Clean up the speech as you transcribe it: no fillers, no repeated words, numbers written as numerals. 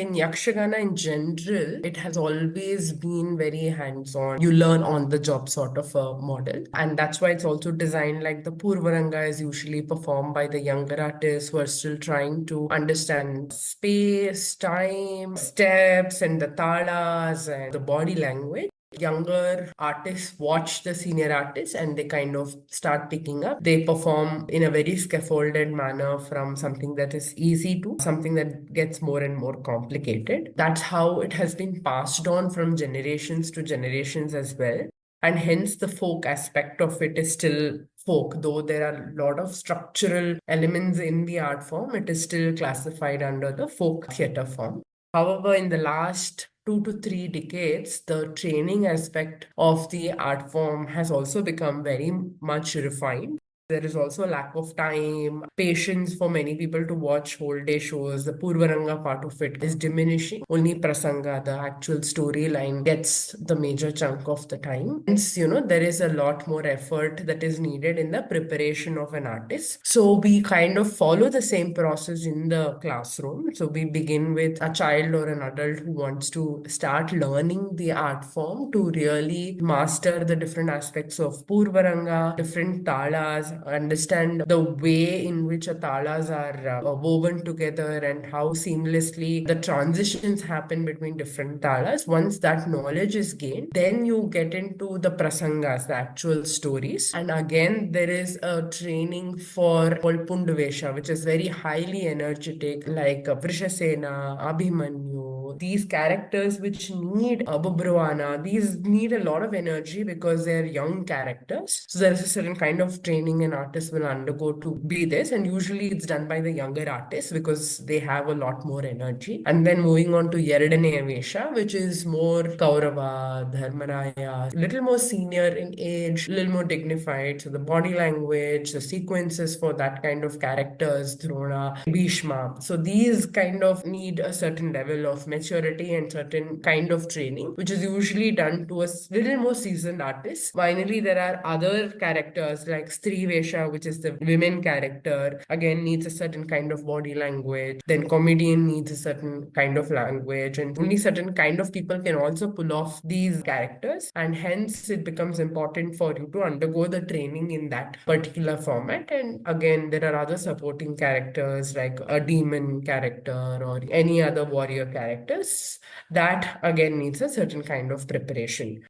In Yakshagana in general, it has always been very hands-on. You learn on the job sort of a model. And that's why it's also designed like the Purvaranga is usually performed by the younger artists who are still trying to understand space, time, steps, and the talas and the body language. Younger artists watch the senior artists and they kind of start picking up. They perform in a very scaffolded manner from something that is easy to something that gets more and more complicated. That's how it has been passed on from generations to generations as well. And hence the folk aspect of it is still folk, though there are a lot of structural elements in the art form, it is still classified under the folk theatre form. However, in the last 2 to 3 decades, the training aspect of the art form has also become very much refined. There is also a lack of time, patience for many people to watch whole day shows. The Purvaranga part of it is diminishing. Only Prasanga, the actual storyline, gets the major chunk of the time. Hence, there is a lot more effort that is needed in the preparation of an artist. So we kind of follow the same process in the classroom. So we begin with a child or an adult who wants to start learning the art form to really master the different aspects of Purvaranga, different talas, understand the way in which a talas are woven together and how seamlessly the transitions happen between different talas. Once that knowledge is gained, then you get into the prasangas, the actual stories. And again, there is a training for Pundavesha, which is very highly energetic, like Vrishasena, Abhimanyu. These characters which need Abubruana, these need a lot of energy because they're young characters. So there's a certain kind of training an artist will undergo to be this. And usually it's done by the younger artists because they have a lot more energy. And then moving on to Yeradane Vesha, which is more Kaurava, Dharmaraya, little more senior in age, a little more dignified. So the body language, the sequences for that kind of characters, Drona, Bhishma. So these kind of need a certain level of maturity and certain kind of training, which is usually done to a little more seasoned artist. Finally, there are other characters like Stree Vesha, which is the women character, again needs a certain kind of body language. Then comedian needs a certain kind of language, and only certain kind of people can also pull off these characters. And hence, it becomes important for you to undergo the training in that particular format. And again, there are other supporting characters like a demon character or any other warrior characters that again needs a certain kind of preparation.